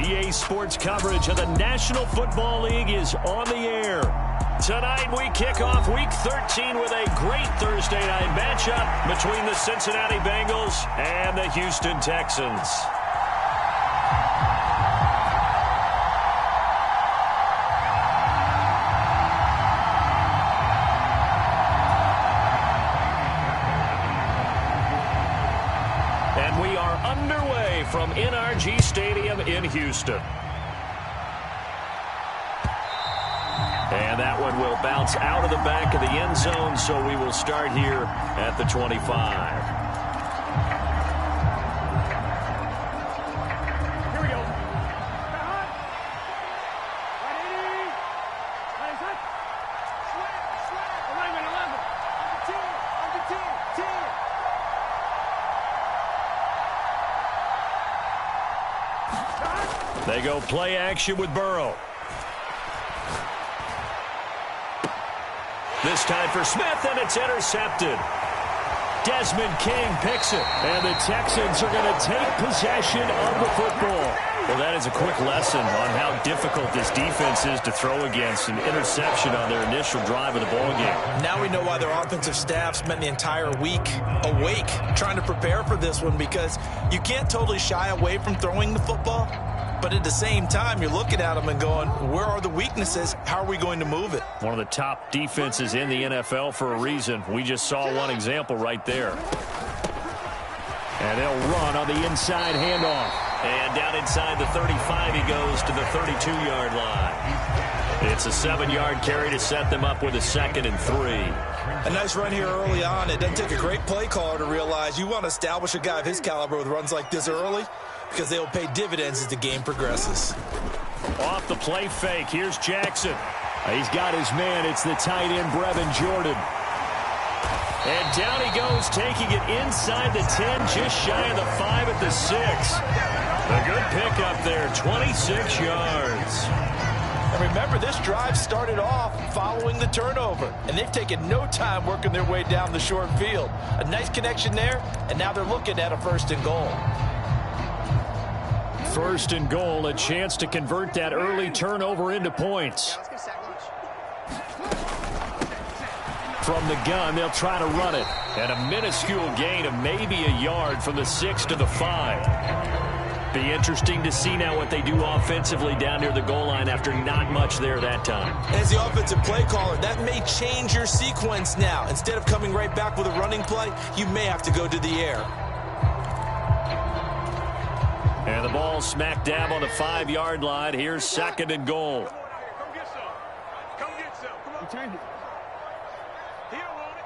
EA Sports coverage of the National Football League is on the air. Tonight we kick off Week 13 with a great Thursday night matchup between the Cincinnati Bengals and the Houston Texans. And we are underway from NRG Stadium in Houston. And that one will bounce out of the back of the end zone, so we will start here at the 25. Here we go. They go play action with Burrow. This time for Smith, and it's intercepted. Desmond King picks it, and the Texans are going to take possession of the football. Well, that is a quick lesson on how difficult this defense is to throw against. An interception on their initial drive of the ballgame. Now we know why their offensive staff spent the entire week awake trying to prepare for this one, because you can't totally shy away from throwing the football. But at the same time, you're looking at them and going, where are the weaknesses? How are we going to move it? One of the top defenses in the NFL for a reason. We just saw one example right there. And they'll run on the inside handoff. And down inside the 35, he goes to the 32-yard line. It's a 7-yard carry to set them up with a 2nd and 3. A nice run here early on. It doesn't take a great play caller to realize you want to establish a guy of his caliber with runs like this early, because they'll pay dividends as the game progresses. Off the play fake, here's Jackson. He's got his man. It's the tight end, Brevin Jordan. And down he goes, taking it inside the 10, just shy of the 5 at the 6. A good pickup there, 26 yards. And remember, this drive started off following the turnover, and they've taken no time working their way down the short field. A nice connection there, and now they're looking at a 1st and goal. 1st and goal, a chance to convert that early turnover into points. From the gun, they'll try to run it. And a minuscule gain of maybe a yard from the 6 to the 5. Be interesting to see now what they do offensively down near the goal line after not much there that time. As the offensive play caller, that may change your sequence now. Instead of coming right back with a running play, you may have to go to the air. And the ball smack dab on the 5-yard line. Here's 2nd and goal. Come get some. Come get some. Come on. He don't want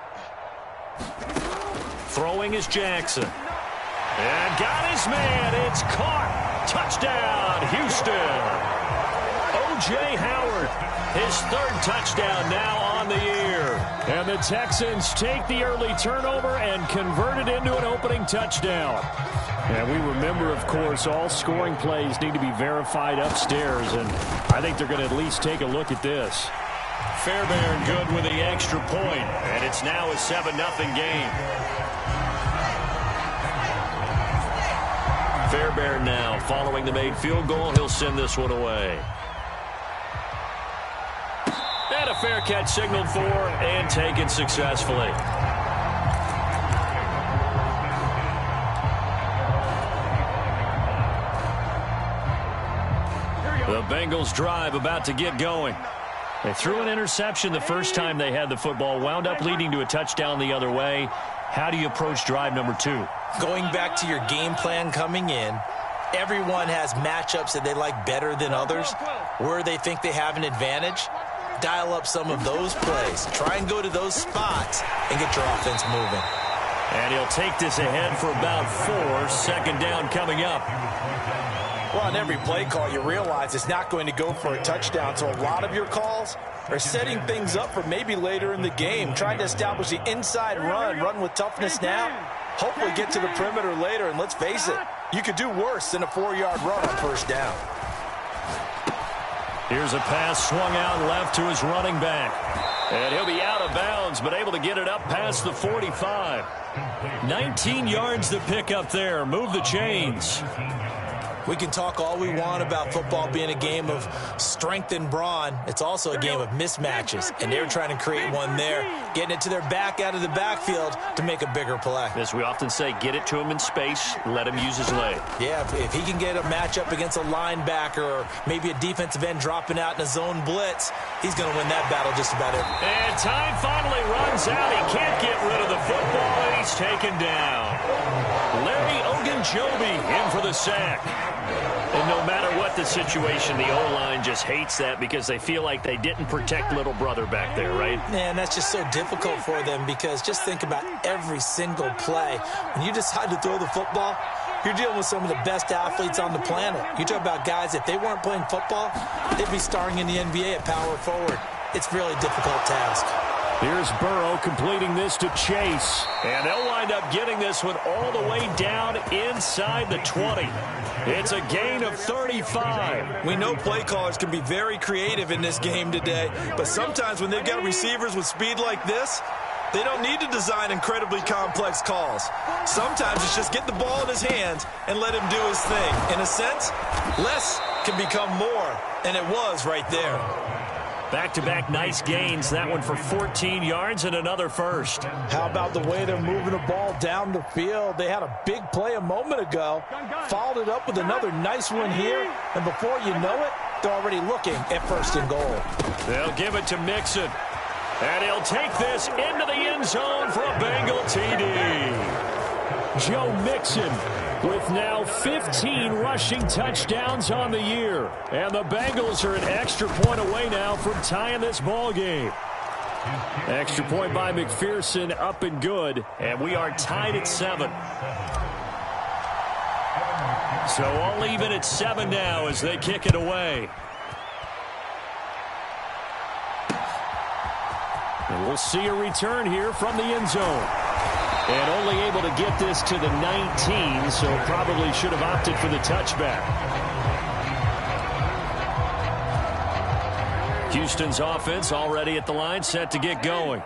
it. Throwing is Jackson. And got his man. It's caught. Touchdown, Houston. O.J. Howard, his 3rd touchdown now on the year. And the Texans take the early turnover and convert it into an opening touchdown. And we remember, of course, all scoring plays need to be verified upstairs, and I think they're going to at least take a look at this. Fairbairn good with the extra point, and it's now a 7-0 game. Fairbairn now, following the made field goal, he'll send this one away. And a fair catch signaled for and taken successfully. The Bengals drive about to get going. They threw an interception the first time they had the football, wound up leading to a touchdown the other way. How do you approach drive number 2? Going back to your game plan coming in, everyone has matchups that they like better than others, where they think they have an advantage. Dial up some of those plays. Try and go to those spots and get your offense moving. And he'll take this ahead for about 4. 2nd down coming up. Well, on every play call, you realize it's not going to go for a touchdown, so a lot of your calls are setting things up for maybe later in the game, trying to establish the inside run with toughness now, hopefully get to the perimeter later, and let's face it, you could do worse than a 4-yard run on 1st down. Here's a pass swung out left to his running back. And he'll be out of bounds, but able to get it up past the 45. 19 yards to pick up there. Move the chains. We can talk all we want about football being a game of strength and brawn. It's also a game of mismatches, and they're trying to create one there, getting it to their back out of the backfield to make a bigger play. As we often say, get it to him in space, let him use his leg. Yeah, if he can get a matchup against a linebacker or maybe a defensive end dropping out in a zone blitz, he's going to win that battle just about every. And time finally runs out. He can't get rid of the football, and he's taken down. Larry Ogunjobi in for the sack. And no matter what the situation, the O-line just hates that because they feel like they didn't protect little brother back there, right? Man, that's just so difficult for them because just think about every single play. When you decide to throw the football, you're dealing with some of the best athletes on the planet. You talk about guys, if they weren't playing football, they'd be starring in the NBA at power forward. It's a really difficult task. Here's Burrow completing this to Chase. And they'll wind up getting this one all the way down inside the 20. It's a gain of 35. We know play callers can be very creative in this game today, but sometimes when they've got receivers with speed like this, they don't need to design incredibly complex calls. Sometimes it's just get the ball in his hands and let him do his thing. In a sense, less can become more, and it was right there. Back-to-back nice gains. That one for 14 yards and another first. How about the way they're moving the ball down the field? They had a big play a moment ago, followed it up with another nice one here, and before you know it, they're already looking at first and goal. They'll give it to Mixon, and he'll take this into the end zone for a Bengal TD. Joe Mixon with now 15 rushing touchdowns on the year. And the Bengals are an extra point away now from tying this ball game. Extra point by McPherson, up and good. And we are tied at 7. So all even at 7 now as they kick it away. And we'll see a return here from the end zone. And only able to get this to the 19, so probably should have opted for the touchback. Houston's offense already at the line, set to get going.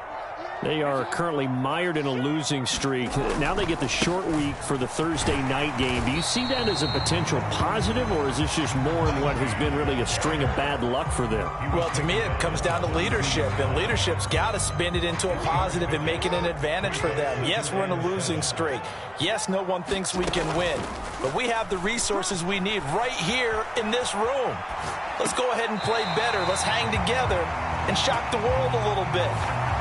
They are currently mired in a losing streak. Now they get the short week for the Thursday night game. Do you see that as a potential positive, or is this just more in what has been really a string of bad luck for them? Well, to me, it comes down to leadership, and leadership's got to spin it into a positive and make it an advantage for them. Yes, we're in a losing streak. Yes, no one thinks we can win, but we have the resources we need right here in this room. Let's go ahead and play better. Let's hang together and shock the world a little bit.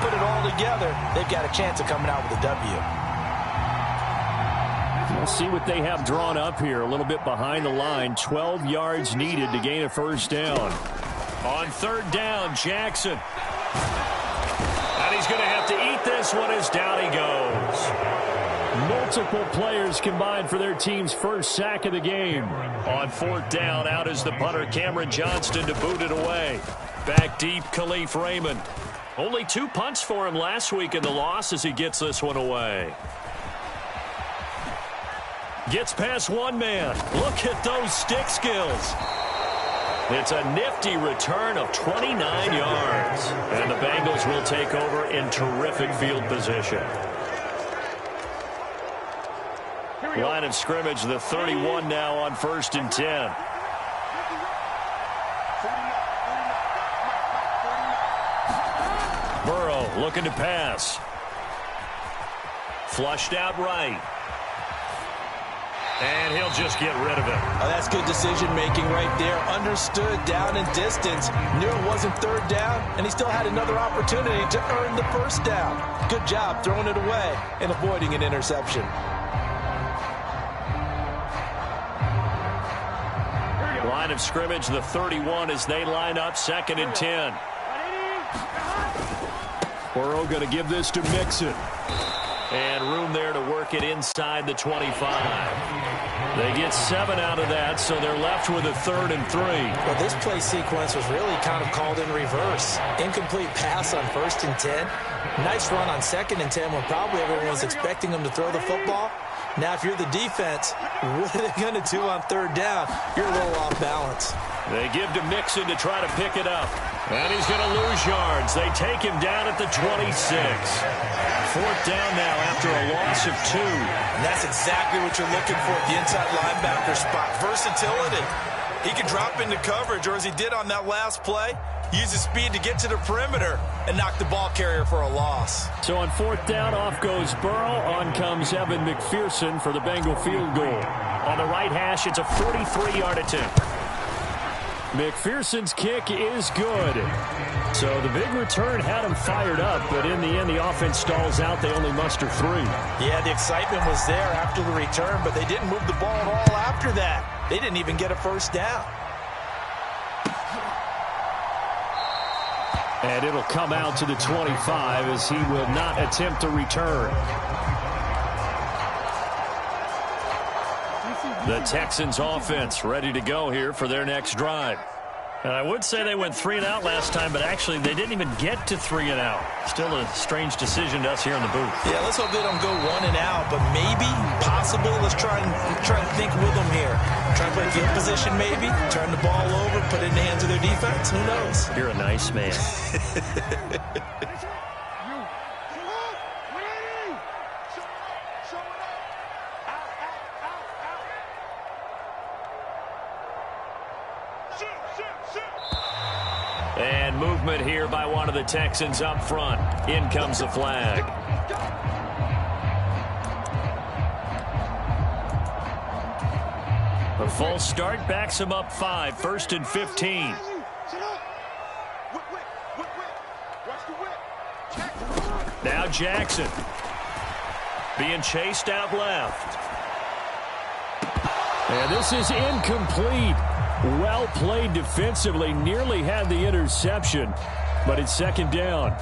Put it all together, they've got a chance of coming out with a W. We'll see what they have drawn up here. A little bit behind the line. 12 yards needed to gain a first down. On third down, Jackson. And he's going to have to eat this one as down he goes. Multiple players combined for their team's first sack of the game. On fourth down, out is the punter, Cameron Johnston, to boot it away. Back deep, Khalif Raymond. Only 2 punts for him last week in the loss as he gets this one away. Gets past one man. Look at those stick skills. It's a nifty return of 29 yards. And the Bengals will take over in terrific field position. Line of scrimmage, the 31 now on 1st and 10. Burrow looking to pass. Flushed out right. And he'll just get rid of it. Oh, that's good decision-making right there. Understood down and distance. Knew it wasn't third down, and he still had another opportunity to earn the first down. Good job throwing it away and avoiding an interception. Line of scrimmage, the 31 as they line up 2nd and 10. Burrow going to give this to Mixon. And room there to work it inside the 25. They get 7 out of that, so they're left with a 3rd and 3. Well, this play sequence was really kind of called in reverse. Incomplete pass on 1st and 10. Nice run on 2nd and 10 when probably everyone was expecting him to throw the football. Now, if you're the defense, what are they going to do on third down? You're a little off balance. They give to Mixon to try to pick it up. And he's going to lose yards. They take him down at the 26. Fourth down now after a loss of 2. And that's exactly what you're looking for at the inside linebacker spot. Versatility. He can drop into coverage, or as he did on that last play, use his speed to get to the perimeter and knock the ball carrier for a loss. So on fourth down, off goes Burrow. On comes Evan McPherson for the Bengal field goal. On the right hash, it's a 43-yard attempt. McPherson's kick is good. So the big return had him fired up, but in the end, the offense stalls out. They only muster 3. Yeah, the excitement was there after the return, but they didn't move the ball at all after that. They didn't even get a first down. And it'll come out to the 25 as he will not attempt a return. The Texans offense ready to go here for their next drive. And I would say they went 3 and out last time, but actually they didn't even get to 3 and out. Still a strange decision to us here in the booth. Yeah, let's hope they don't go 1 and out, but maybe, possible. Let's try and think with them here. Try and play field position maybe, turn the ball over, put it in the hands of their defense. Who knows? You're a nice man. And movement here by one of the Texans up front. In comes the flag. A false start backs him up 5, 1st and 15. Now Jackson being chased out left. And this is incomplete. Well played defensively, nearly had the interception, but it's second down.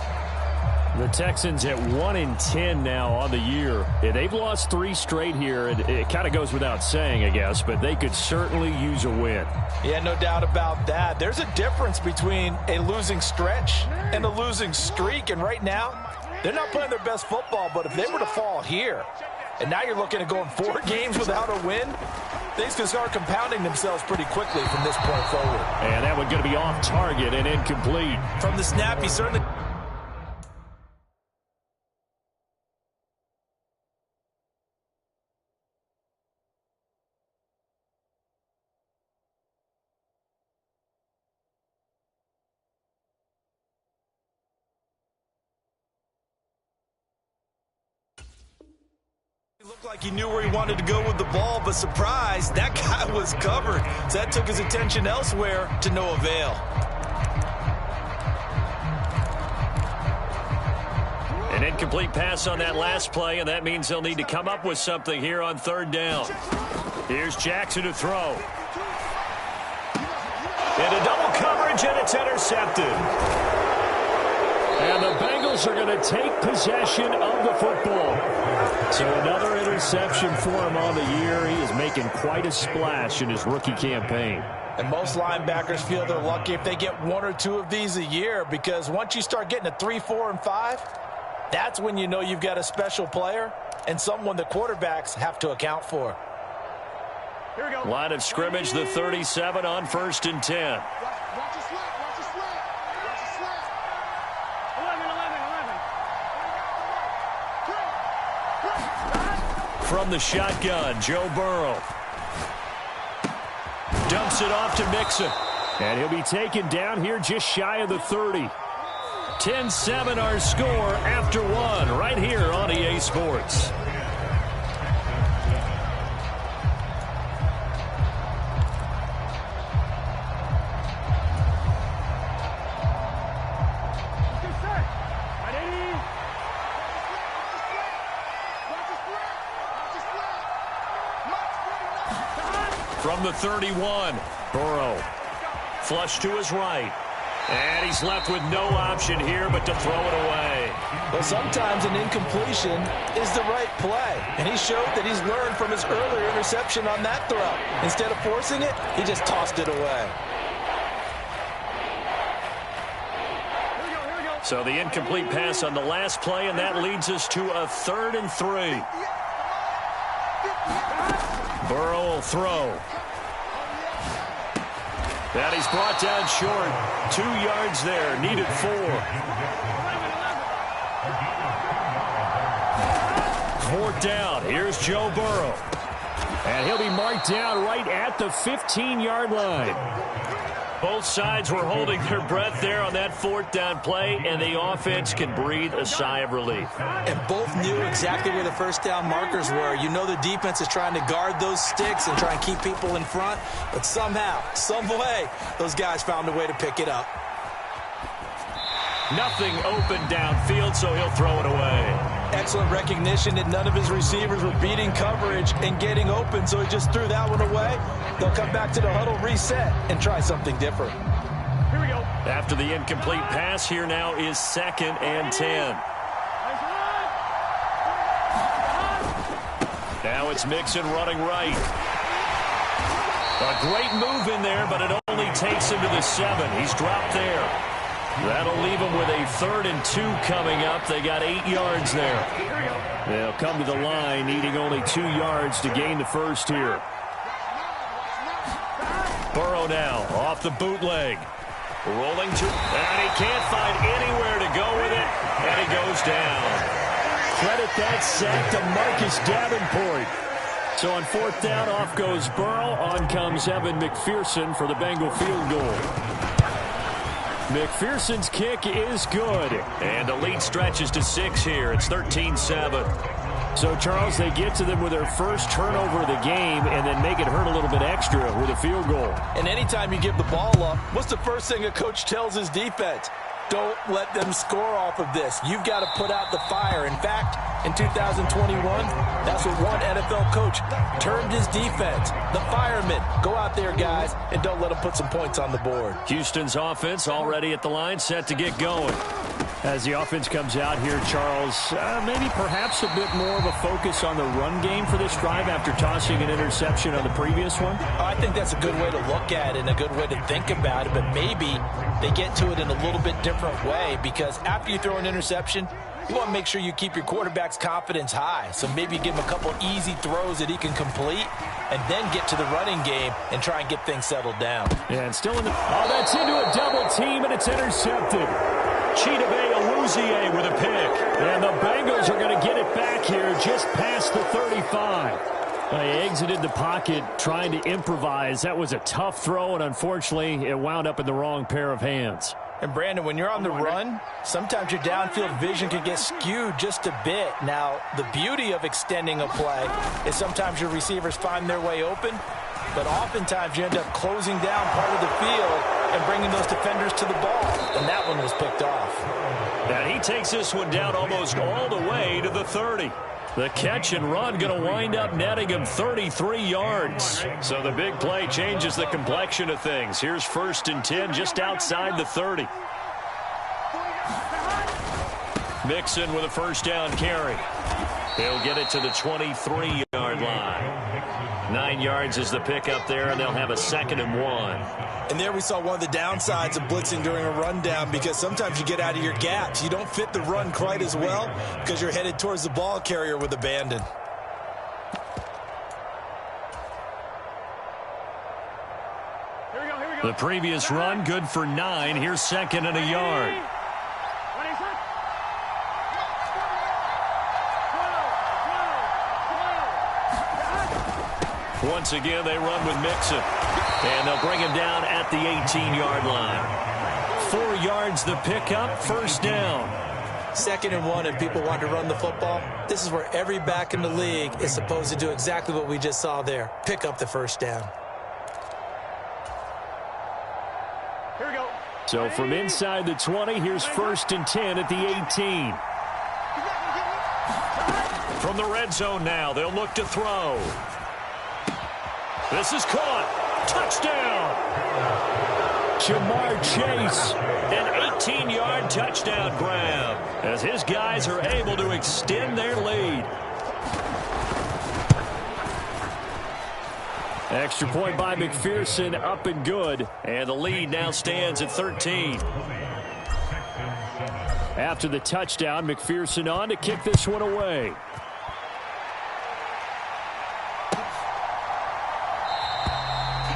The Texans at 1-10 now on the year. They've lost 3 straight here, and it kind of goes without saying, I guess, but they could certainly use a win. Yeah, no doubt about that. There's a difference between a losing stretch and a losing streak, and right now, they're not playing their best football, but if they were to fall here, and now you're looking at going 4 games without a win, things can start compounding themselves pretty quickly from this point forward. And that one going to be off target and incomplete. From the snap, he certainly... looked like he knew where he wanted to go with the ball, but surprise, that guy was covered. So that took his attention elsewhere to no avail. An incomplete pass on that last play, and that means they'll need to come up with something here on third down. Here's Jackson to throw. Into double coverage, and it's intercepted. And the Bengals are going to take possession of the football. So another interception for him on the year. He is making quite a splash in his rookie campaign. And most linebackers feel they're lucky if they get 1 or 2 of these a year, because once you start getting to 3, 4, and 5, that's when you know you've got a special player and someone the quarterbacks have to account for. Here we go. Line of scrimmage, the 37 on 1st and 10. Watch the slant. Watch the slant. Watch the slant. 11. From the shotgun, Joe Burrow. Dumps it off to Mixon. And he'll be taken down here just shy of the 30. 10-7 our score after 1 right here on EA Sports. From the 31, Burrow. Flush to his right. And he's left with no option here but to throw it away. Well, sometimes an incompletion is the right play. And he showed that he's learned from his earlier interception on that throw. Instead of forcing it, he just tossed it away. Here we go. So the incomplete pass on the last play, and that leads us to a 3rd and 3. Burrow will throw. And he's brought down short. 2 yards there. Needed 4. 4th down. Here's Joe Burrow. And he'll be marked down right at the 15-yard line. Both sides were holding their breath there on that 4th down play, and the offense can breathe a sigh of relief. And both knew exactly where the first down markers were. You know the defense is trying to guard those sticks and try and keep people in front, but somehow, some way, those guys found a way to pick it up. Nothing open downfield, so he'll throw it away. Excellent recognition that none of his receivers were beating coverage and getting open, so he just threw that one away. They'll come back to the huddle, reset, and try something different. Here we go. After the incomplete pass, here now is 2nd and 10. Now it's Mixon running right. A great move in there, but it only takes him to the 7. He's dropped there. That'll leave them with a 3rd and 2 coming up. They got 8 yards there. They'll come to the line, needing only 2 yards to gain the first here. Burrow now off the bootleg. Rolling to, and he can't find anywhere to go with it, and he goes down. Credit that sack to Marcus Davenport. So on 4th down, off goes Burrow. On comes Evan McPherson for the Bengal field goal. McPherson's kick is good. And the lead stretches to 6 here. It's 13-7. So, Charles, they get to them with their first turnover of the game and then make it hurt a little bit extra with a field goal. And anytime you give the ball up, what's the first thing a coach tells his defense? Don't let them score off of this. You've got to put out the fire. In fact, in 2021, that's what one NFL coach termed his defense. The firemen. Go out there, guys, and don't let them put some points on the board. Houston's offense already at the line, set to get going. As the offense comes out here, Charles, maybe perhaps a bit more of a focus on the run game for this drive after tossing an interception on the previous one? I think that's a good way to look at it and a good way to think about it, but maybe they get to it in a little bit different way, because after you throw an interception, you want to make sure you keep your quarterback's confidence high. So maybe give him a couple easy throws that he can complete and then get to the running game and try and get things settled down. Yeah, and still in the... Oh, that's into a double team, and it's intercepted. Chidobe Awuzie with a pick. And the Bengals are going to get it back here just past the 35. They exited the pocket trying to improvise. That was a tough throw, and unfortunately, it wound up in the wrong pair of hands. And, Brandon, when you're on the run, sometimes your downfield vision can get skewed just a bit. Now, the beauty of extending a play is sometimes your receivers find their way open, but oftentimes you end up closing down part of the field and bringing those defenders to the ball. And that one was picked off. And he takes this one down almost all the way to the 30. The catch and run going to wind up netting him 33 yards. So the big play changes the complexion of things. Here's 1st and 10 just outside the 30. Mixon with a 1st down carry. He'll get it to the 23-yard line. 9 yards is the pickup there, and they'll have a 2nd and 1. And there we saw one of the downsides of blitzing during a rundown, because sometimes you get out of your gaps. You don't fit the run quite as well because you're headed towards the ball carrier with abandon. Here we go, here we go. The previous run, good for 9. Here's 2nd and a yard. Once again, they run with Mixon. And they'll bring him down at the 18-yard line. 4 yards the pickup, 1st down. 2nd and 1, and people want to run the football. This is where every back in the league is supposed to do exactly what we just saw there. Pick up the 1st down. Here we go. So from inside the 20, here's 1st and 10 at the 18. From the red zone now, they'll look to throw. This is caught. Touchdown. Jamar Chase, an 18-yard touchdown grab as his guys are able to extend their lead. Extra point by McPherson, up and good, and the lead now stands at 13. After the touchdown, McPherson on to kick this one away.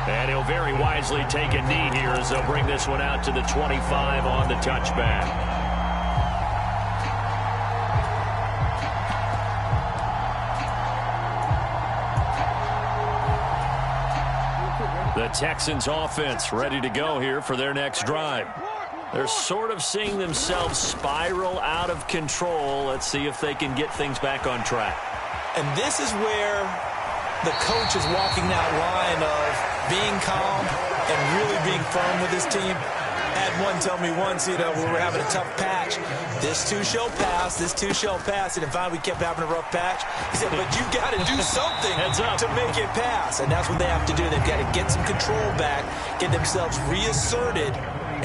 And he'll very wisely take a knee here as they'll bring this one out to the 25 on the touchback. The Texans offense ready to go here for their next drive. They're sort of seeing themselves spiral out of control. Let's see if they can get things back on track. And this is where the coach is walking that line of being calm and really being firm with his team. I had one tell me once, we were having a tough patch. This too shall pass. This too shall pass. And finally we kept having a rough patch. He said, but you got to do something to make it pass. And that's what they have to do. They've got to get some control back, get themselves reasserted,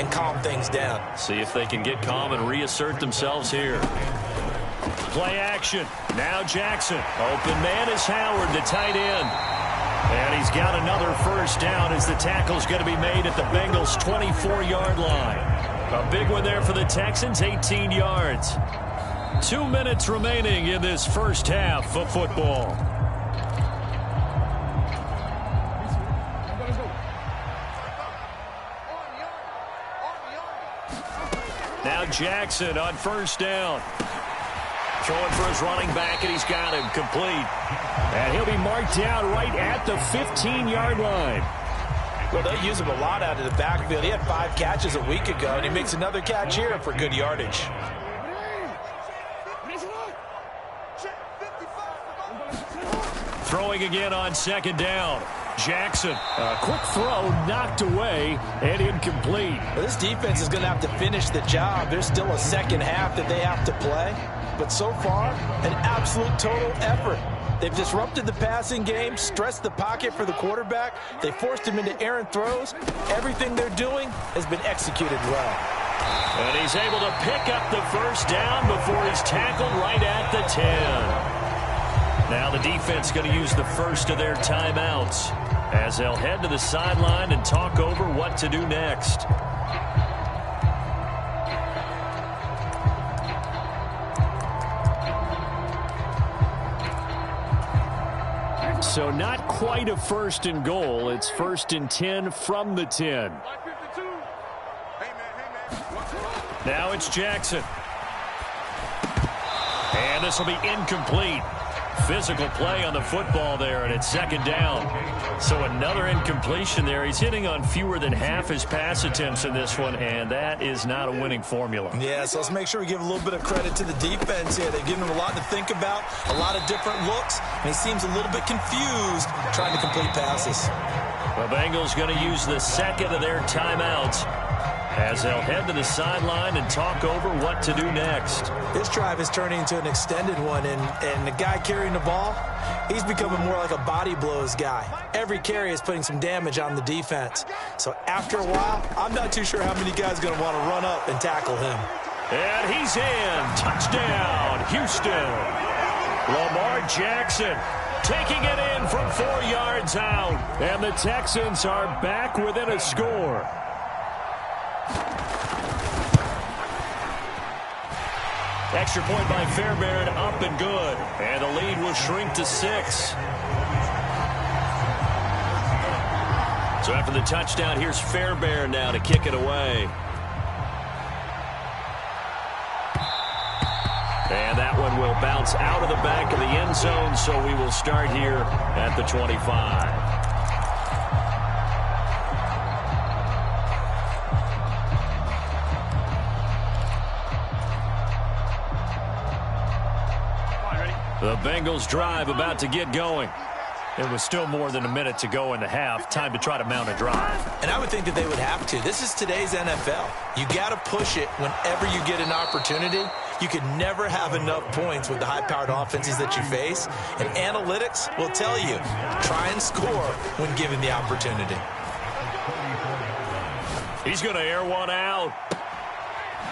and calm things down. See if they can get calm and reassert themselves here. Play action. Now Jackson. Open man is Howard, the tight end. And he's got another first down as the tackle's going to be made at the Bengals' 24-yard line. A big one there for the Texans, 18 yards. 2 minutes remaining in this first half of football. Now Jackson on first down. Throwing for his running back, and he's got him complete. And he'll be marked down right at the 15-yard line. Well, they use him a lot out of the backfield. He had 5 catches a week ago, and he makes another catch here for good yardage. Throwing again on second down. Jackson, a quick throw, knocked away, and incomplete. Well, this defense is going to have to finish the job. There's still a second half that they have to play. But so far, an absolute total effort. They've disrupted the passing game, stressed the pocket for the quarterback. They forced him into errant throws. Everything they're doing has been executed well. And he's able to pick up the first down before he's tackled right at the 10. Now the defense going to use the first of their timeouts as they'll head to the sideline and talk over what to do next. So not quite a first and goal. It's first and 10 from the 10. Now it's Jackson. And this will be incomplete. Physical play on the football there, and it's second down. So another incompletion there. He's hitting on fewer than half his pass attempts in this one, and that is not a winning formula. Yeah, so let's make sure we give a little bit of credit to the defense here. They've given him a lot to think about, a lot of different looks, and he seems a little bit confused trying to complete passes. The Bengals going to use the second of their timeouts as they'll head to the sideline and talk over what to do next. This drive is turning into an extended one, and the guy carrying the ball, he's becoming more like a body blows guy. Every carry is putting some damage on the defense. So after a while, I'm not too sure how many guys are going to want to run up and tackle him. And he's in. Touchdown, Houston. Lamar Jackson taking it in from 4 yards out. And the Texans are back within a score. Extra point by Fairbairn, up and good. And the lead will shrink to 6. So after the touchdown, here's Fairbairn now to kick it away. And that one will bounce out of the back of the end zone, so we will start here at the 25. The Bengals drive about to get going. It was still more than a minute to go in the half. Time to try to mount a drive. And I would think that they would have to. This is today's NFL. You got to push it whenever you get an opportunity. You can never have enough points with the high-powered offenses that you face. And analytics will tell you, try and score when given the opportunity. He's going to air one out.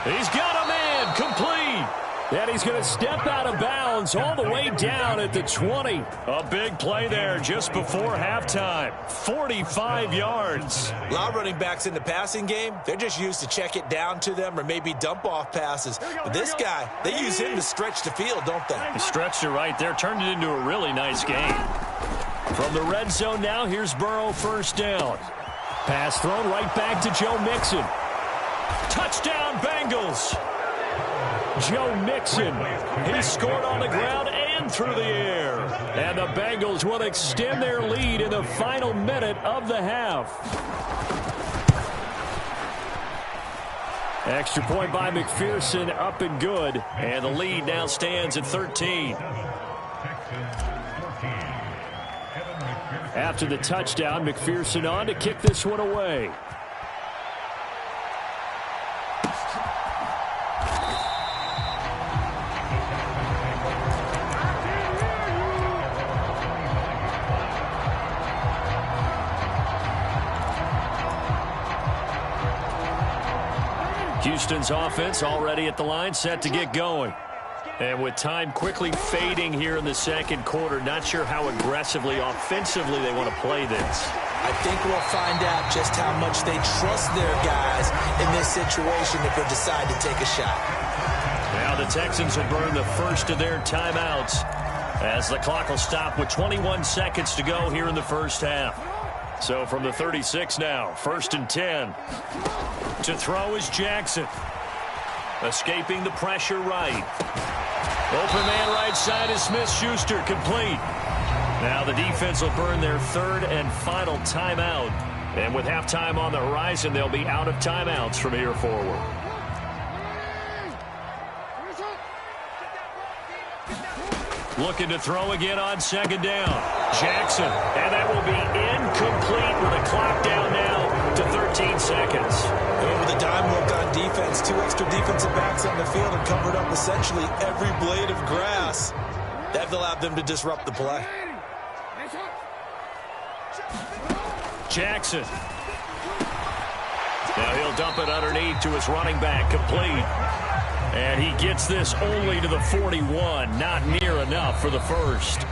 He's got a man complete. And he's going to step out of bounds all the way down at the 20. A big play there just before halftime. 45 yards. A lot of running backs in the passing game, they're just used to check it down to them or maybe dump off passes. But this guy, they use him to stretch the field, don't they? He stretched it right there, turned it into a really nice game. From the red zone now, here's Burrow, first down. Pass thrown right back to Joe Mixon. Touchdown, Bengals. Joe Mixon, he scored on the ground and through the air. And the Bengals will extend their lead in the final minute of the half. Extra point by McPherson, up and good. And the lead now stands at 13. After the touchdown, McPherson on to kick this one away. Houston's offense already at the line, set to get going. And with time quickly fading here in the second quarter, not sure how aggressively, offensively they want to play this. I think we'll find out just how much they trust their guys in this situation if they decide to take a shot. Now the Texans will burn the first of their timeouts as the clock will stop with 21 seconds to go here in the first half. So from the 36 now, 1st and 10. To throw is Jackson. Escaping the pressure right. Open man right side is Smith-Schuster, complete. Now the defense will burn their third and final timeout. And with halftime on the horizon, they'll be out of timeouts from here forward. Looking to throw again on second down. Jackson, and that will be incomplete with a clock down now to 13 seconds. And with a dime look on defense, 2 extra defensive backs on the field and covered up essentially every blade of grass. That allowed them to disrupt the play. Jackson. Now he'll dump it underneath to his running back, complete. And he gets this only to the 41, not near enough for the first.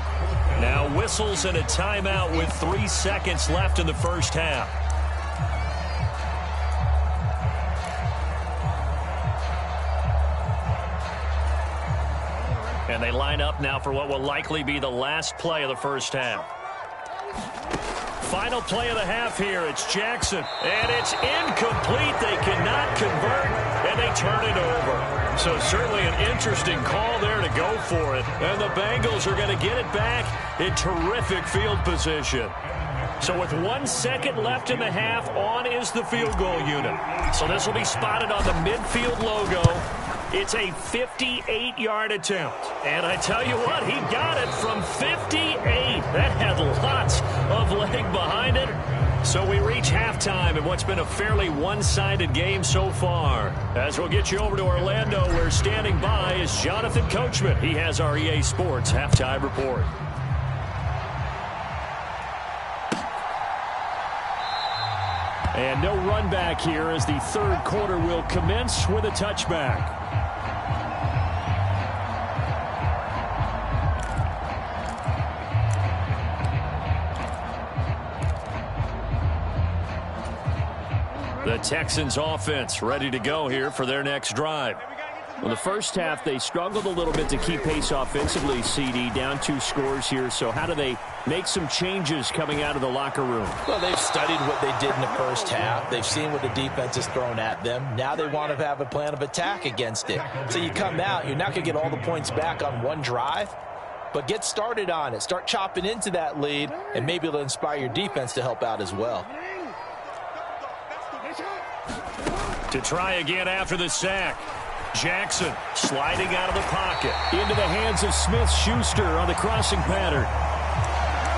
Now whistles and a timeout with 3 seconds left in the first half. And they line up now for what will likely be the last play of the first half. Final play of the half here. It's Jackson. And it's incomplete. They cannot convert, and they turn it over. So certainly an interesting call there to go for it. And the Bengals are going to get it back in terrific field position. So with 1 second left in the half, on is the field goal unit. So this will be spotted on the midfield logo. It's a 58-yard attempt. And I tell you what, he got it from 58. That had lots of leg behind it. So we reach halftime in what's been a fairly one-sided game so far. As we'll get you over to Orlando, where standing by is Jonathan Coachman. He has our EA Sports halftime report. And no run back here as the third quarter will commence with a touchback. The Texans offense ready to go here for their next drive. In the first half, they struggled a little bit to keep pace offensively, CD, down 2 scores here. So how do they make some changes coming out of the locker room? Well, they've studied what they did in the first half. They've seen what the defense has thrown at them. Now they want to have a plan of attack against it. So you come out, you're not going to get all the points back on one drive, but get started on it. Start chopping into that lead, and maybe it'll inspire your defense to help out as well. To try again after the sack. Jackson sliding out of the pocket. Into the hands of Smith-Schuster on the crossing pattern.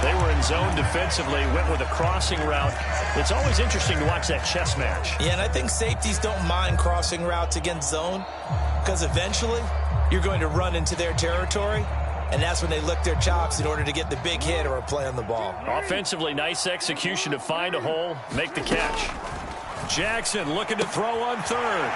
They were in zone defensively, went with a crossing route. It's always interesting to watch that chess match. Yeah, and I think safeties don't mind crossing routes against zone because eventually you're going to run into their territory, and that's when they lick their chops in order to get the big hit or a play on the ball. Offensively, nice execution to find a hole, make the catch. Jackson looking to throw on third.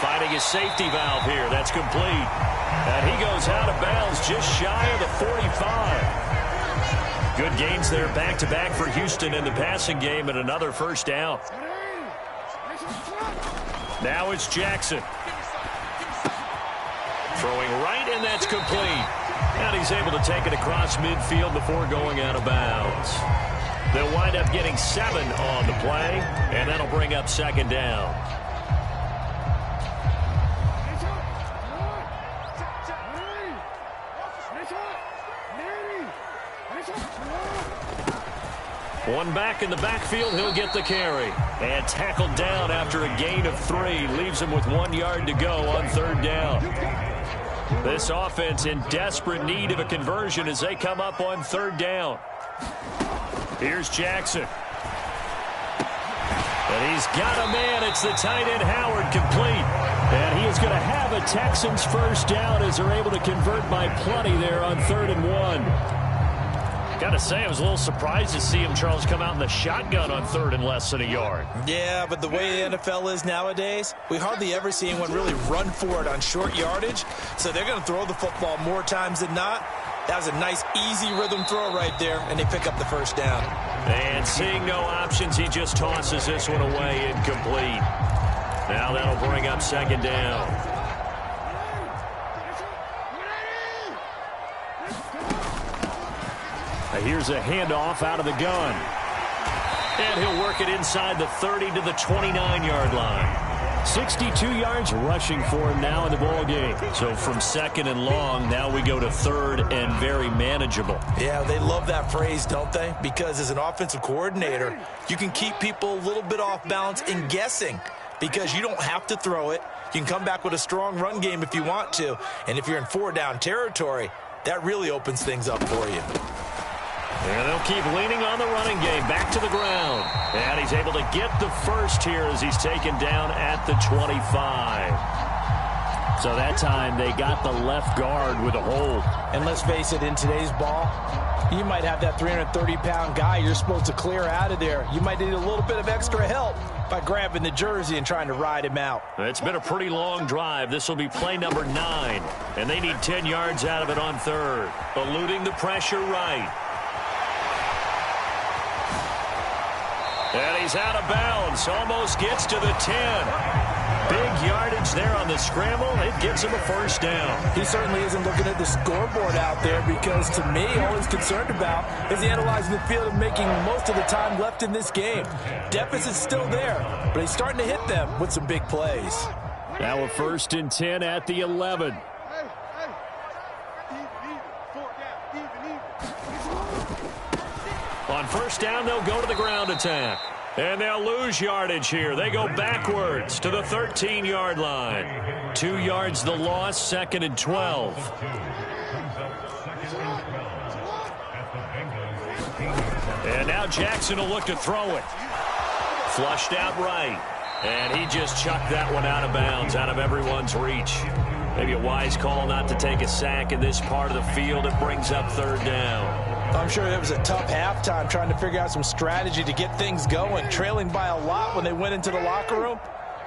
Finding his safety valve here. That's complete. And he goes out of bounds just shy of the 45. Good gains there back-to-back for Houston in the passing game and another first down. Now it's Jackson. Throwing right, and that's complete. And he's able to take it across midfield before going out of bounds. They'll wind up getting 7 on the play, and that'll bring up second down. One back in the backfield, he'll get the carry. And tackled down after a gain of 3. Leaves him with 1 yard to go on third down. This offense in desperate need of a conversion as they come up on third down. Here's Jackson. And he's got a man. It's the tight end Howard, complete. And he is going to have a Texans first down as they're able to convert by plenty there on 3rd and 1. Got to say, I was a little surprised to see him, Charles, come out in the shotgun on 3rd and less than a yard. Yeah, but the way the NFL is nowadays, we hardly ever see anyone really run for it on short yardage. So they're going to throw the football more times than not. That was a nice, easy rhythm throw right there, and they pick up the first down. And seeing no options, he just tosses this one away incomplete. Now that'll bring up second down. Here's a handoff out of the gun. And he'll work it inside the 30 to the 29-yard line. 62 yards rushing for him now in the ball game. So from 2nd and long, now we go to 3rd and very manageable. Yeah, they love that phrase, don't they? Because as an offensive coordinator, you can keep people a little bit off balance in guessing because you don't have to throw it. You can come back with a strong run game if you want to. And if you're in 4-down territory, that really opens things up for you. And they'll keep leaning on the running game. Back to the ground. And he's able to get the first here as he's taken down at the 25. So that time they got the left guard with a hold. And let's face it, in today's ball, you might have that 330-pound guy you're supposed to clear out of there. You might need a little bit of extra help by grabbing the jersey and trying to ride him out. It's been a pretty long drive. This will be play number 9. And they need 10 yards out of it on 3rd. Eluding the pressure right. And he's out of bounds. Almost gets to the 10. Big yardage there on the scramble. It gets him a first down. He certainly isn't looking at the scoreboard out there because, to me, all he's concerned about is analyzing the field and making most of the time left in this game. Deficit's still there, but he's starting to hit them with some big plays. Now a 1st and 10 at the 11. On first down, they'll go to the ground attack. And they'll lose yardage here. They go backwards to the 13-yard line. 2 yards the loss, 2nd and 12. And now Jackson will look to throw it. Flushed out right. And he just chucked that one out of bounds, out of everyone's reach. Maybe a wise call not to take a sack in this part of the field. It brings up 3rd down. I'm sure it was a tough halftime trying to figure out some strategy to get things going. Trailing by a lot when they went into the locker room.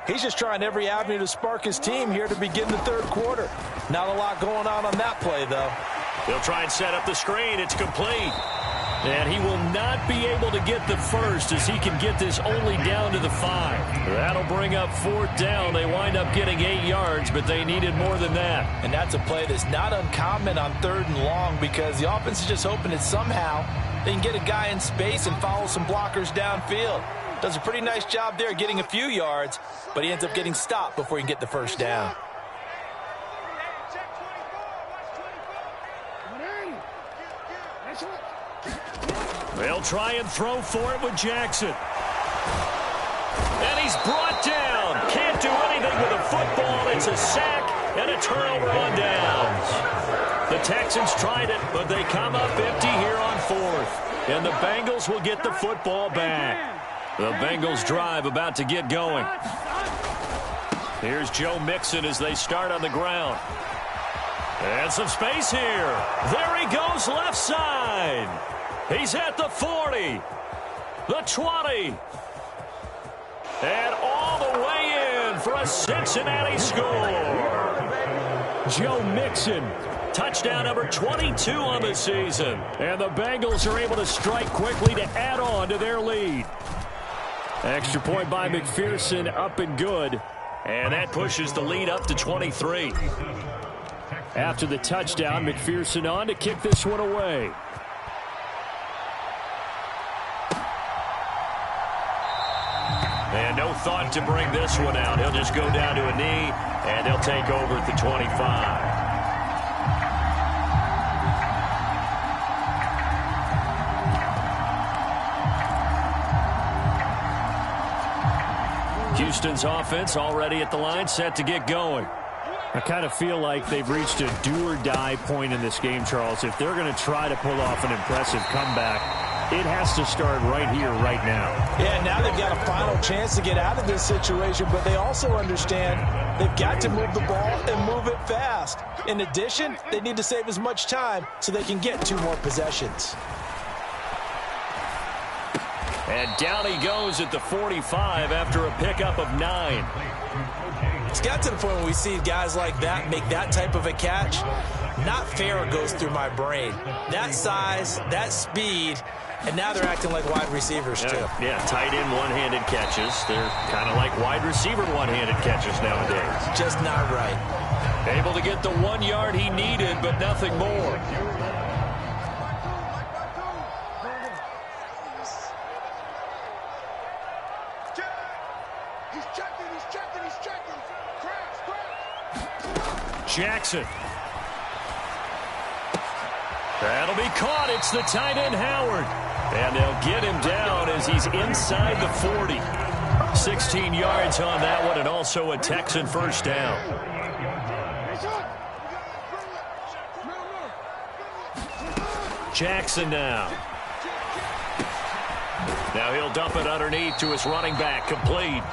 He's just trying every avenue to spark his team here to begin the 3rd quarter. Not a lot going on that play, though. They'll try and set up the screen. It's complete. And he will not be able to get the first as he can get this only down to the 5. That'll bring up 4th down. They wind up getting 8 yards, but they needed more than that. And that's a play that's not uncommon on 3rd and long because the offense is just hoping that somehow they can get a guy in space and follow some blockers downfield. Does a pretty nice job there getting a few yards, but he ends up getting stopped before he can get the first down. They'll try and throw for it with Jackson. And he's brought down. Can't do anything with a football. It's a sack and a turnover on downs. The Texans tried it, but they come up empty here on 4th. And the Bengals will get the football back. The Bengals drive about to get going. Here's Joe Mixon as they start on the ground. And some space here. There he goes left side. He's at the 40, the 20, and all the way in for a Cincinnati score. Joe Mixon, touchdown number 22 on the season. And the Bengals are able to strike quickly to add on to their lead. Extra point by McPherson, up and good. And that pushes the lead up to 23. After the touchdown, McPherson on to kick this one away. And no thought to bring this one out. He'll just go down to a knee, and he'll take over at the 25. Houston's offense already at the line, set to get going. I kind of feel like they've reached a do-or-die point in this game, Charles. If they're going to try to pull off an impressive comeback, it has to start right here, right now. Yeah, now they've got a final chance to get out of this situation, but they also understand they've got to move the ball and move it fast. In addition, they need to save as much time so they can get 2 more possessions. And down he goes at the 45 after a pickup of 9. It's got to the point where we see guys like that make that type of a catch. Not fair goes through my brain. That size, that speed, and now they're acting like wide receivers too. Yeah, tight end one-handed catches. They're kind of like wide receiver one-handed catches nowadays. Just not right. Able to get the 1 yard he needed, but nothing more. Jackson. That'll be caught. It's the tight end, Howard. And they'll get him down as he's inside the 40. 16 yards on that one, and also a Texan first down. Jackson now. Now he'll dump it underneath to his running back, complete.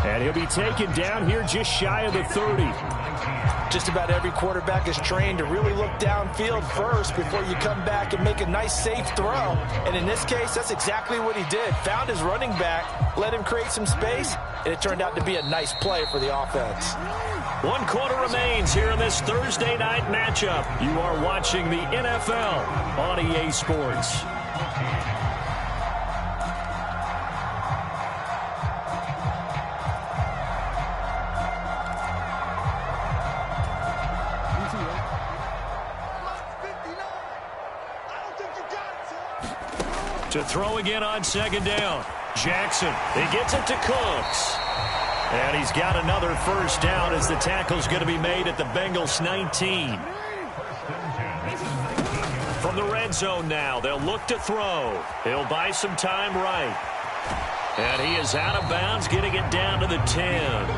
And he'll be taken down here just shy of the 30. Just about every quarterback is trained to really look downfield first before you come back and make a nice, safe throw. And in this case, that's exactly what he did. Found his running back, let him create some space, and it turned out to be a nice play for the offense. 1 quarter remains here in this Thursday night matchup. You are watching the NFL on EA Sports. To throw again on second down. Jackson, he gets it to Cooks. And he's got another first down as the tackle's going to be made at the Bengals 19. From the red zone now, they'll look to throw. He'll buy some time right. And he is out of bounds, getting it down to the 10.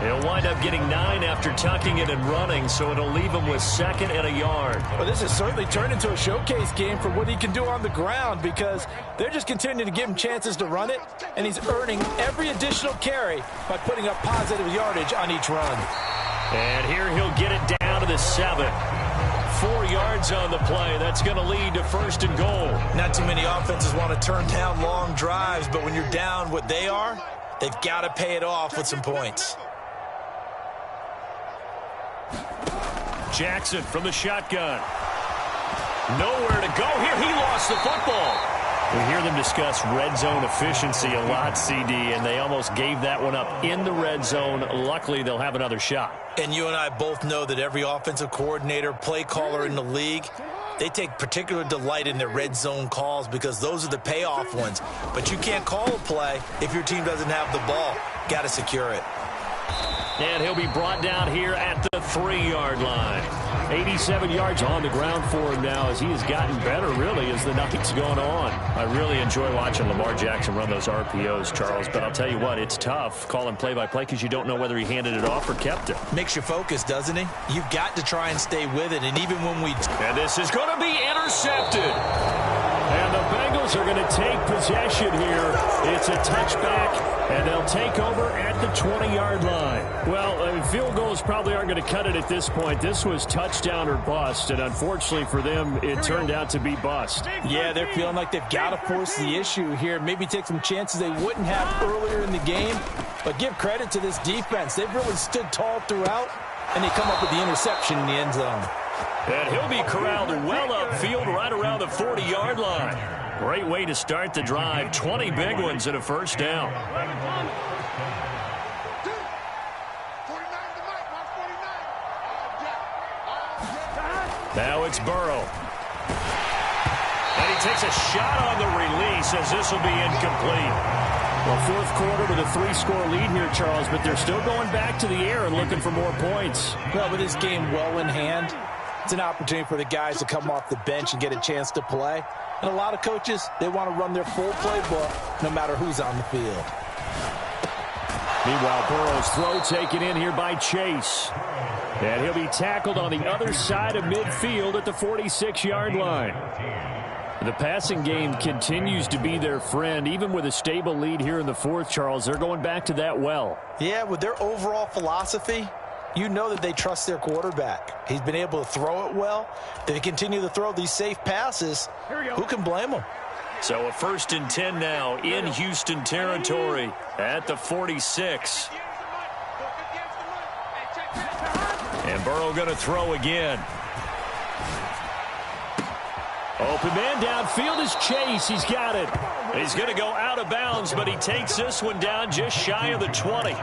He'll wind up getting 9 after tucking it and running, so it'll leave him with 2nd and a yard. Well, this has certainly turned into a showcase game for what he can do on the ground because they're just continuing to give him chances to run it, and he's earning every additional carry by putting up positive yardage on each run. And here he'll get it down to the 7. 4 yards on the play. That's going to lead to 1st and goal. Not too many offenses want to turn down long drives, but when you're down what they are, they've got to pay it off with some points. Jackson from the shotgun. Nowhere to go here. He lost the football. We hear them discuss red zone efficiency a lot, CD, and they almost gave that one up in the red zone. Luckily, they'll have another shot. And you and I both know that every offensive coordinator, play caller in the league, they take particular delight in their red zone calls because those are the payoff ones. But you can't call a play if your team doesn't have the ball. Got to secure it. And he'll be brought down here at the 3-yard line. 87 yards on the ground for him now as he has gotten better, really, as the night's gone on. I really enjoy watching Lamar Jackson run those RPOs, Charles, but I'll tell you what, it's tough calling play-by-play because you don't know whether he handed it off or kept it. Makes you focus, doesn't he? You've got to try and stay with it, and even when we... And this is going to be intercepted. And the Bengals are going to take possession here. It's a touchback, and they'll take over at the 20-yard line. Well, I mean, field goals probably aren't going to cut it at this point. This was touchdown or bust, and unfortunately for them, it turned out to be bust. Yeah, they're feeling like they've got to force the issue here. Maybe take some chances they wouldn't have earlier in the game. But give credit to this defense. They've really stood tall throughout, and they come up with the interception in the end zone. And he'll be corralled well upfield right around the 40-yard line. Great way to start the drive. 20 big ones and a first down. Now it's Burrow. And he takes a shot on the release as this will be incomplete. Well, fourth quarter with a 3-score lead here, Charles, but they're still going back to the air and looking for more points. Well, with this game well in hand, it's an opportunity for the guys to come off the bench and get a chance to play. And a lot of coaches, they want to run their full playbook no matter who's on the field. Meanwhile, Burrow's throw taken in here by Chase. And he'll be tackled on the other side of midfield at the 46-yard line. The passing game continues to be their friend. Even with a stable lead here in the fourth, Charles, they're going back to that well. Yeah, with their overall philosophy, you know that they trust their quarterback. He's been able to throw it well. They continue to throw these safe passes. Who can blame them? So a 1st and 10 now in Houston territory at the 46. And Burrow going to throw again. Open man downfield is Chase. He's got it. He's going to go out of bounds, but he takes this one down just shy of the 20.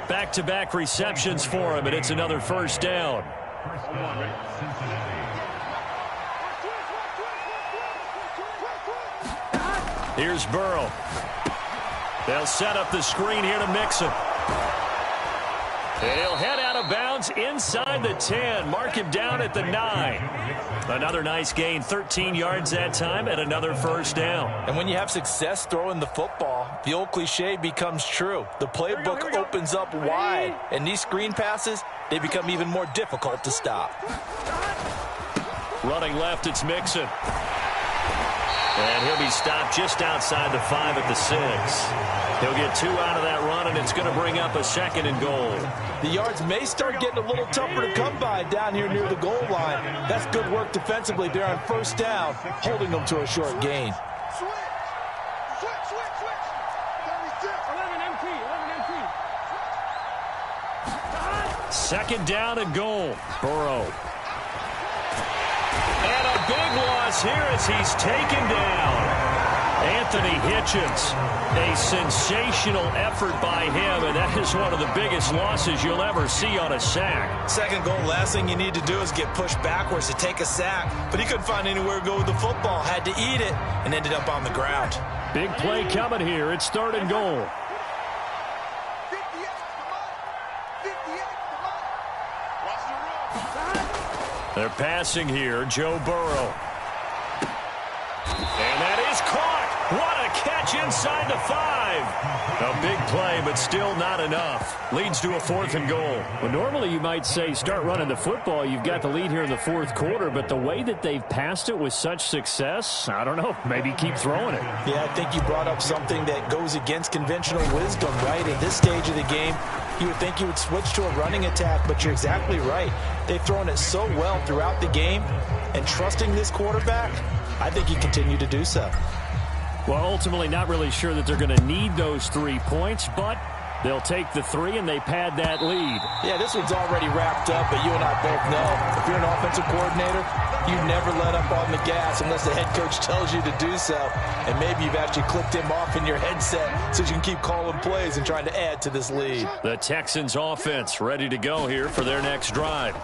Back-to-back receptions for him, and it's another first down. Here's Burrow. They'll set up the screen here to Mixon. And he'll head out of bounds inside the 10. Mark him down at the 9. Another nice gain, 13 yards that time, and another first down. And when you have success throwing the football, the old cliche becomes true. The playbook opens up wide, and these screen passes, they become even more difficult to stop. Running left, it's Mixon. And he'll be stopped just outside the 5 at the 6. He'll get 2 out of that run, and it's going to bring up a 2nd and goal. The yards may start getting a little tougher to come by down here near the goal line. That's good work defensively there on first down, holding them to a short gain. Second down and goal. Burrow. And a big loss here as he's taken down. Anthony Hitchens, a sensational effort by him, and that is one of the biggest losses you'll ever see on a sack. Second goal, last thing you need to do is get pushed backwards to take a sack, but he couldn't find anywhere to go with the football, had to eat it, and ended up on the ground. Big play coming here. It's 3rd and goal. They're passing here, Joe Burrow. And that is caught. What a catch inside the 5. A big play, but still not enough. Leads to a 4th and goal. Well, normally you might say start running the football. You've got the lead here in the fourth quarter, but the way that they've passed it with such success, I don't know, maybe keep throwing it. Yeah, I think you brought up something that goes against conventional wisdom, right? At this stage of the game, you would think you would switch to a running attack, but you're exactly right. They've thrown it so well throughout the game, and trusting this quarterback, I think you continue to do so. Well, ultimately not really sure that they're going to need those 3 points, but they'll take the 3 and they pad that lead. Yeah, this one's already wrapped up, but you and I both know if you're an offensive coordinator, you never let up on the gas unless the head coach tells you to do so. And maybe you've actually clicked him off in your headset so you can keep calling plays and trying to add to this lead. The Texans offense ready to go here for their next drive.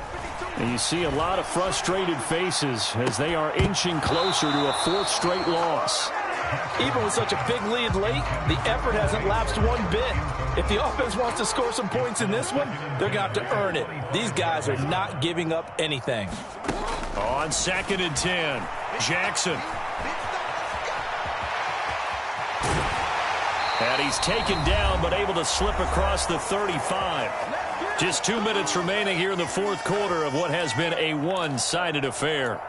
And you see a lot of frustrated faces as they are inching closer to a 4th straight loss. Even with such a big lead late, the effort hasn't lapsed one bit. If the offense wants to score some points in this one, they're going to have to earn it. These guys are not giving up anything. On 2nd and 10, Jackson. And he's taken down, but able to slip across the 35. Just 2 minutes remaining here in the fourth quarter of what has been a one-sided affair.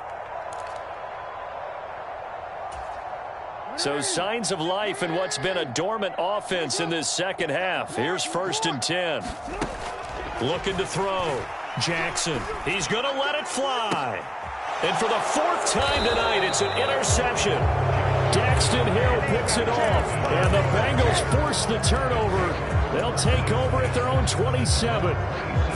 So signs of life in what's been a dormant offense in this second half. Here's 1st and 10. Looking to throw. Jackson. He's going to let it fly. And for the 4th time tonight, it's an interception. Daxton Hill picks it off. And the Bengals force the turnover. They'll take over at their own 27.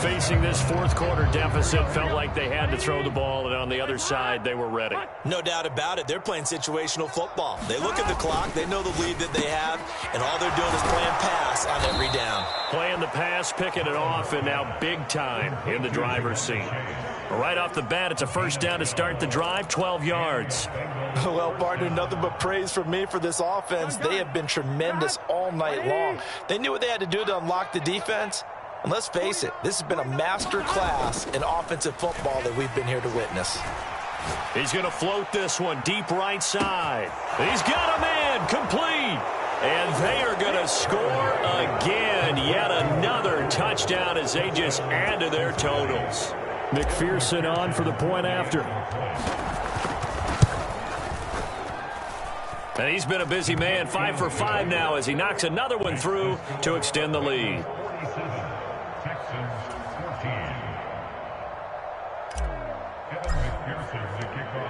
Facing this fourth quarter deficit, felt like they had to throw the ball, and on the other side, they were ready. No doubt about it. They're playing situational football. They look at the clock, they know the lead that they have, and all they're doing is playing pass on every down. Playing the pass, picking it off, and now big time in the driver's seat. Right off the bat, it's a first down to start the drive, 12 yards. Well, partner, nothing but praise from me for this offense. They have been tremendous all night long. They knew what they had to do to unlock the defense. And let's face it, this has been a master class in offensive football that we've been here to witness. He's going to float this one deep right side. He's got a man, complete. And they are going to score again. Yet another touchdown as they just add to their totals. McPherson on for the point after. And he's been a busy man, 5 for 5 now as he knocks another one through to extend the lead.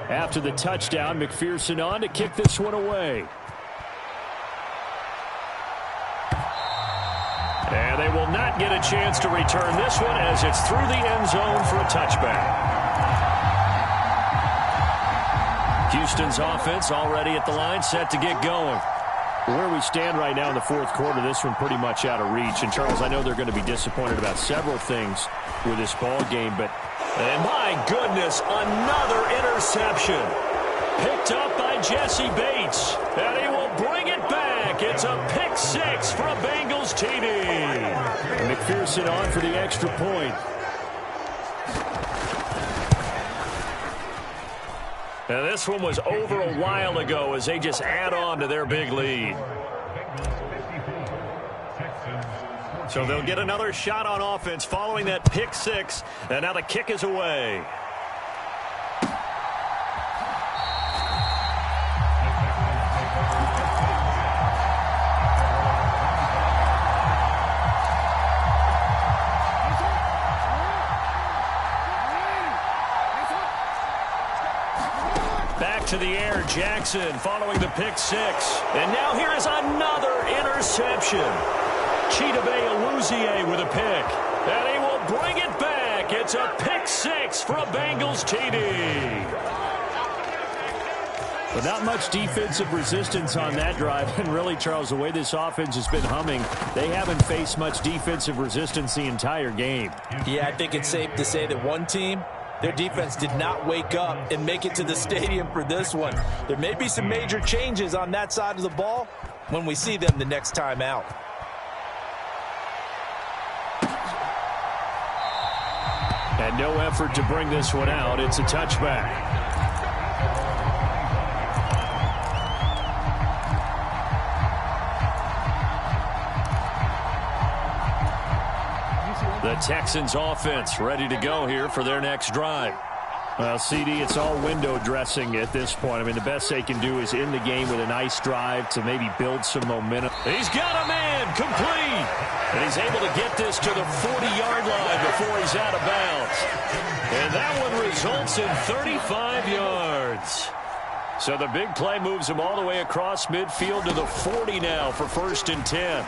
After the touchdown, McPherson on to kick this one away. And they will not get a chance to return this one as it's through the end zone for a touchback. Houston's offense already at the line, set to get going. Where we stand right now in the fourth quarter, this one pretty much out of reach. And, Charles, I know they're going to be disappointed about several things with this ball game, but... And my goodness, another interception. Picked up by Jesse Bates. And he will bring it back. It's a pick six for a Bengals TD. McPherson on for the extra point. Now this one was over a while ago as they just add on to their big lead. So they'll get another shot on offense following that pick six. And now the kick is away. Back to the air, Jackson following the pick six. And now here is another interception. Chidobe Awuzie with a pick. And he will bring it back. It's a pick six for a Bengals TD. But not much defensive resistance on that drive. And really, Charles, the way this offense has been humming, they haven't faced much defensive resistance the entire game. Yeah, I think it's safe to say that one team, their defense did not wake up and make it to the stadium for this one. There may be some major changes on that side of the ball when we see them the next time out. And no effort to bring this one out. It's a touchback. The Texans offense ready to go here for their next drive. Well, CD, it's all window dressing at this point. I mean, the best they can do is end the game with a nice drive to maybe build some momentum. He's got a man, complete. And he's able to get this to the 40-yard line before he's out of bounds. And that one results in 35 yards. So the big play moves him all the way across midfield to the 40 now for 1st and 10.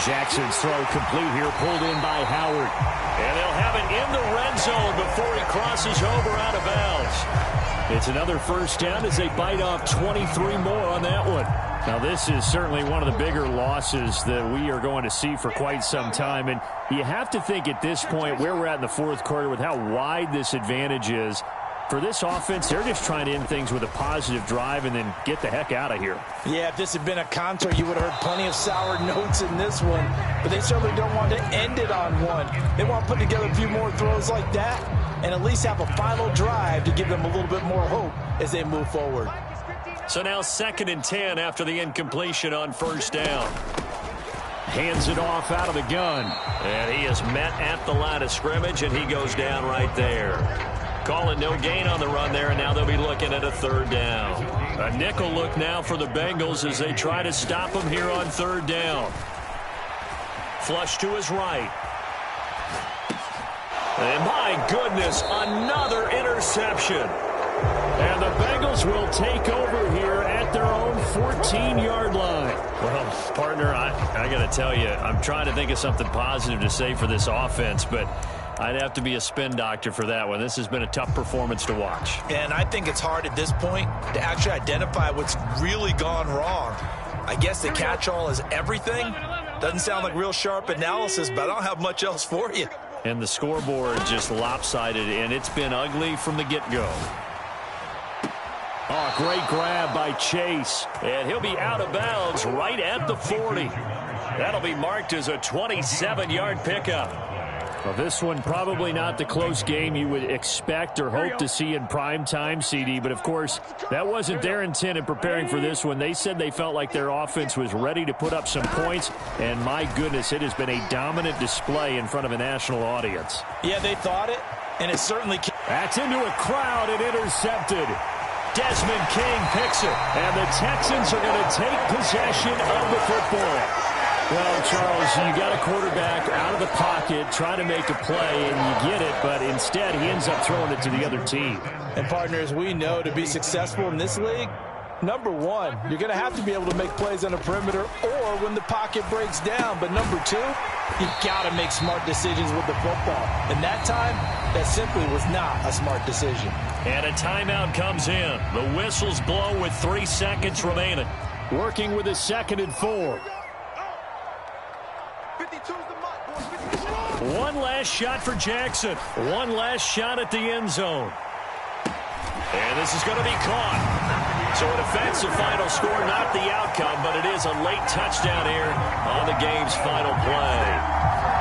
Jackson's throw complete here, pulled in by Howard. And they'll have it in the red zone before he crosses over out of bounds. It's another first down as they bite off 23 more on that one. Now, this is certainly one of the bigger losses that we are going to see for quite some time. And you have to think at this point where we're at in the fourth quarter with how wide this advantage is. For this offense, they're just trying to end things with a positive drive and then get the heck out of here. Yeah, if this had been a concert, you would have heard plenty of sour notes in this one. But they certainly don't want to end it on one. They want to put together a few more throws like that and at least have a final drive to give them a little bit more hope as they move forward. So now 2nd and 10 after the incompletion on 1st down. Hands it off out of the gun. And he is met at the line of scrimmage, and he goes down right there. Calling no gain on the run there, and now they'll be looking at a 3rd down. A nickel look now for the Bengals as they try to stop him here on 3rd down. Flush to his right. And my goodness, another interception. And the Bengals will take over here at their own 14-yard line. Well, partner, I got to tell you, I'm trying to think of something positive to say for this offense, but I'd have to be a spin doctor for that one. This has been a tough performance to watch. And I think it's hard at this point to actually identify what's really gone wrong. I guess the catch-all is everything. Doesn't sound like real sharp analysis, but I don't have much else for you. And the scoreboard just lopsided, and it's been ugly from the get-go. Oh, great grab by Chase. And he'll be out of bounds right at the 40. That'll be marked as a 27-yard pickup. Well, this one probably not the close game you would expect or hope to see in prime time, CD. But, of course, that wasn't their intent in preparing for this one. They said they felt like their offense was ready to put up some points. And, my goodness, it has been a dominant display in front of a national audience. Yeah, they thought it, and it certainly can. That's into a crowd and intercepted. Desmond King picks it. And the Texans are going to take possession of the football. Well, Charles, you got a quarterback out of the pocket trying to make a play, and you get it, but instead he ends up throwing it to the other team. And, partners, we know to be successful in this league, number one, you're going to have to be able to make plays on the perimeter or when the pocket breaks down. But number two, you've got to make smart decisions with the football. And that time, that simply was not a smart decision. And a timeout comes in. The whistles blow with 3 seconds remaining. Working with a 2nd and 4. One last shot for Jackson. One last shot at the end zone. And this is going to be caught. So it affects the final score, not the outcome, but it is a late touchdown here on the game's final play.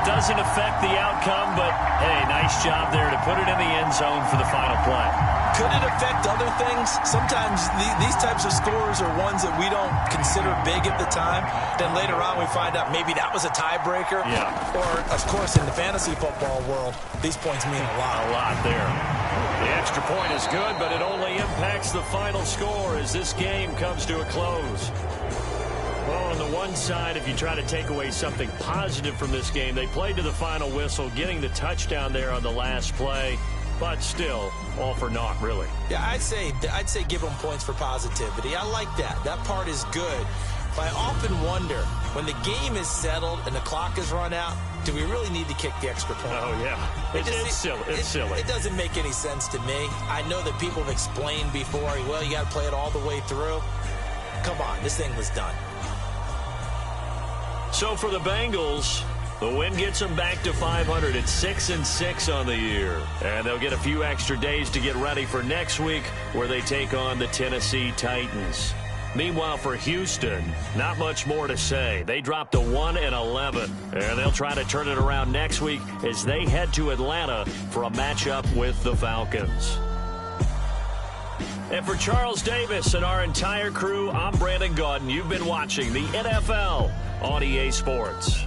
Doesn't affect the outcome, but, hey, nice job there to put it in the end zone for the final play. Could it affect other things? Sometimes these types of scores are ones that we don't consider big at the time. Then later on we find out maybe that was a tiebreaker. Yeah. Or, of course, in the fantasy football world, these points mean a lot. A lot there. The extra point is good, but it only impacts the final score as this game comes to a close. Well, on the one side, if you try to take away something positive from this game, they played to the final whistle, getting the touchdown there on the last play. But still, all for naught, really. Yeah, I'd say give them points for positivity. I like that. That part is good. But I often wonder, when the game is settled and the clock is run out, do we really need to kick the extra point? Oh, yeah. It's silly. It's silly. It doesn't make any sense to me. I know that people have explained before, well, you got to play it all the way through. Come on, this thing was done. So for the Bengals, the win gets them back to 500 at 6-6 on the year. And they'll get a few extra days to get ready for next week where they take on the Tennessee Titans. Meanwhile, for Houston, not much more to say. They dropped to 1-11, and they'll try to turn it around next week as they head to Atlanta for a matchup with the Falcons. And for Charles Davis and our entire crew, I'm Brandon Gaudin. You've been watching the NFL on EA Sports.